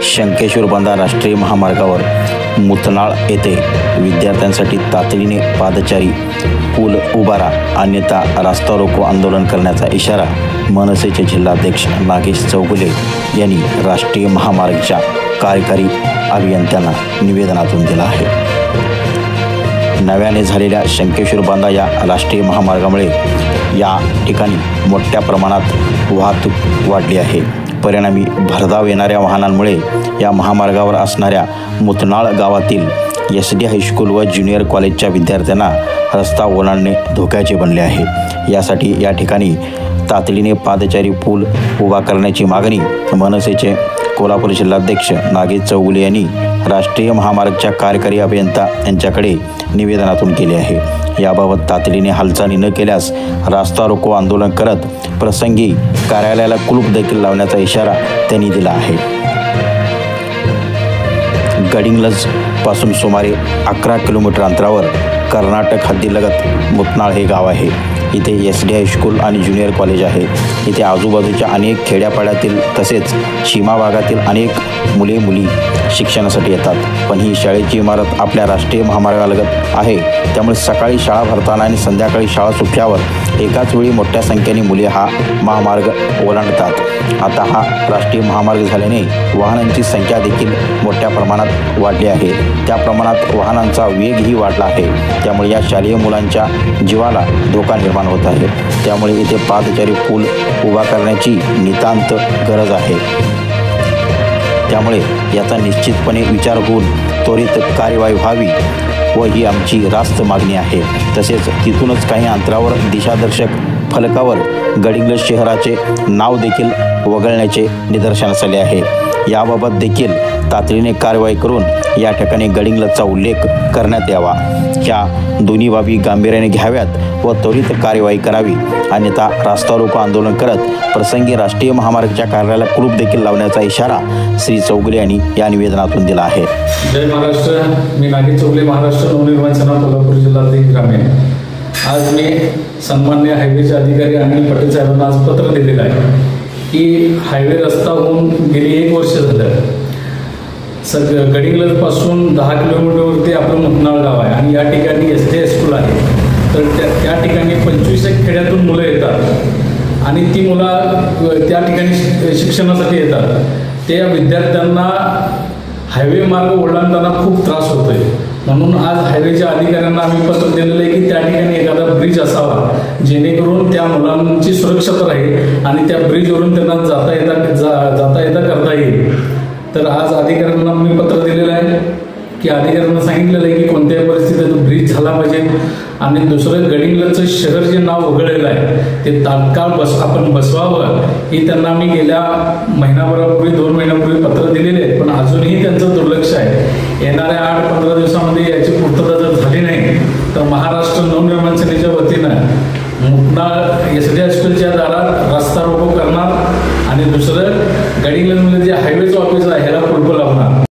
शंकेश्वर बांधा राष्ट्रीय महामार्गावर मुतनाळ येथे विद्यार्थ्यांसाठी तातडीने पादचारी पूल उभारा अन्यथा रास्ता रोको आंदोलन करण्याचा इशारा मनसेचे जिल्हाध्यक्ष नागेश चौगुले यांनी राष्ट्रीय महामार्गाच्या कार्यकारी अभियंत्यांना निवेदनातून दिला आहे। नव्याने झालेल्या शंकेश्वर बांधा या राष्ट्रीय महामार्गामुळे या ठिकाणी मोठ्या प्रमाणात वाहतूक वाढली आहे। परिणामी भरधाव येणाऱ्या वाहनांमुळे या महामार्गावर असणाऱ्या मुतनाळ गावातील SD हायस्कूल व ज्युनियर कॉलेजच्या विद्यार्थ्यांना रस्ता ओलांडणे धोक्याचे बनले आहे। यासाठी या ठिकाणी तातडीने पादचारी पूल उभा करण्याची मागणी मनसेचे कोल्हापूर जिल्हाध्यक्ष नागेश चौगुले यांनी राष्ट्रीय महामार्गाच्या कार्यकारी अभियंता यांच्याकडे निवेदनातून केले आहे। याबाबत तातडीने हालचाली न केल्यास रास्ता रोको आंदोलन करत प्रसंगी कार्यालयाला कुलूप देखील लावण्याचा इशारा त्यांनी दिला आहे। गडिंग्लज पासून सुमारे 11 किलोमीटर अंतरावर कर्नाटक हद्दीलगत मुतनाळ हे गाव आहे। इथे SD हायस्कूल आणि ज्युनियर कॉलेज आहे। इथे आजूबाजूच्या अनेक खेड्यापाड्यातील तसेच सीमा भागातील अनेक मुले मुली शिक्षणासाठी येतात, पण ही शाळेची इमारत आपल्या राष्ट्रीय महामार्गालगत आहे। त्यामुळे सकाळी शाळा भरताना आणि संध्याकाळी शाळा सुटल्यावर एकाच वेळी मोठ्या संख्येने मुले हा महामार्ग ओलांडतात। आता हा राष्ट्रीय महामार्ग झाल्याने वाहनांची संख्या देखील मोठ्या प्रमाणात वाढली आहे। त्या प्रमाणात वाहनांचा वेगही वाढला आहे। त्यामुळे या शालेय मुलांच्या जीवाला धोका निर्माण होत आहे। त्यामुळे इथे पादचारी पूल उभा करण्याची नितांत गरज आहे। त्यामुळे याचा निश्चितपणे विचार होऊन त्वरित कार्यवाही व्हावी व ही आमची रास्त मागणी आहे। तसेच तिथूनच काही अंतरावर दिशादर्शक फलकावर गडिंग्लज शहराचे नाव देखील वगळण्याचे निदर्शनास आले आहे। याबाबत देखील तातडीने कारवाई करून या ठिकाणी गडिंग्लजचा उल्लेख करण्यात यावा। ह्या दोन्ही बाबी गांभीर्याने घ्याव्यात व त्वरित कार्यवाही करावी, अन्यथा रास्ता रोको आंदोलन करत प्रसंगी राष्ट्रीय महामार्गाच्या कार्यालयाला कुलूप देखील लावण्याचा इशारा श्री चौगुले यांनी या निवेदनातून दिला आहे। जय महाराष्ट्र। मी नागेश चौगुले, महाराष्ट्र नवनिर्माण सेना, कोल्हापूर जिल्हाध्यक्ष ग्रामीण। आज मी सन्माननीय हायवेचे अधिकारी अनिल पटेल साहेबांना आज पत्र दिलेलं आहे की हायवे रस्ता होऊन गेली 1 वर्ष झालं। गडिंग्लजपासून 10 किलोमीटरवरती आपलं मुतनाळ गाव आहे आणि या ठिकाणी SD हायस्कूल आहे। तर त्या ठिकाणी 25 खेड्यातून मुलं येतात आणि ती मुलं त्या ठिकाणी शिक्षणासाठी येतात। त्या विद्यार्थ्यांना हायवे मार्ग ओलांडताना खूप त्रास होतोय। म्हणून आज हायवेच्या अधिकाऱ्यांना आम्ही पत्र दिलेलं आहे की त्या ठिकाणी एखादा ब्रिज असावा जेणेकरून त्या मुलांची सुरक्षितता राहील आणि त्या ब्रिजवरून त्यांना जाता येता करता येईल। तर आज अधिकाऱ्यांना मी पत्र दिलेलं आहे की अधिकाऱ्यांना सांगितलेलं आहे की कोणत्याही परिस्थितीत ब्रिज झाला पाहिजे आणि दुसरं गडिंग्लजचं शहर जे नाव वगळलेलं आहे ते तात्काळ आपण बसवावं ही त्यांना मी गेल्या महिनाभरापूर्वी 2 महिन्यापूर्वी पत्र दिलेले आहे, पण अजूनही त्यांचं दुर्लक्ष आहे। येणाऱ्या 8-15 दिवसामध्ये याची पूर्तता जर झाली नाही तर महाराष्ट्र नवनिर्माण सेनेच्या वतीनं मुतनाळ SD हायस्कूलच्या दारात रस्ता रोको करणार आणि दुसरं गडिंग्लजमध्ये जे हायवेचं ऑफिस आहे ह्याला कुलूप लावणार।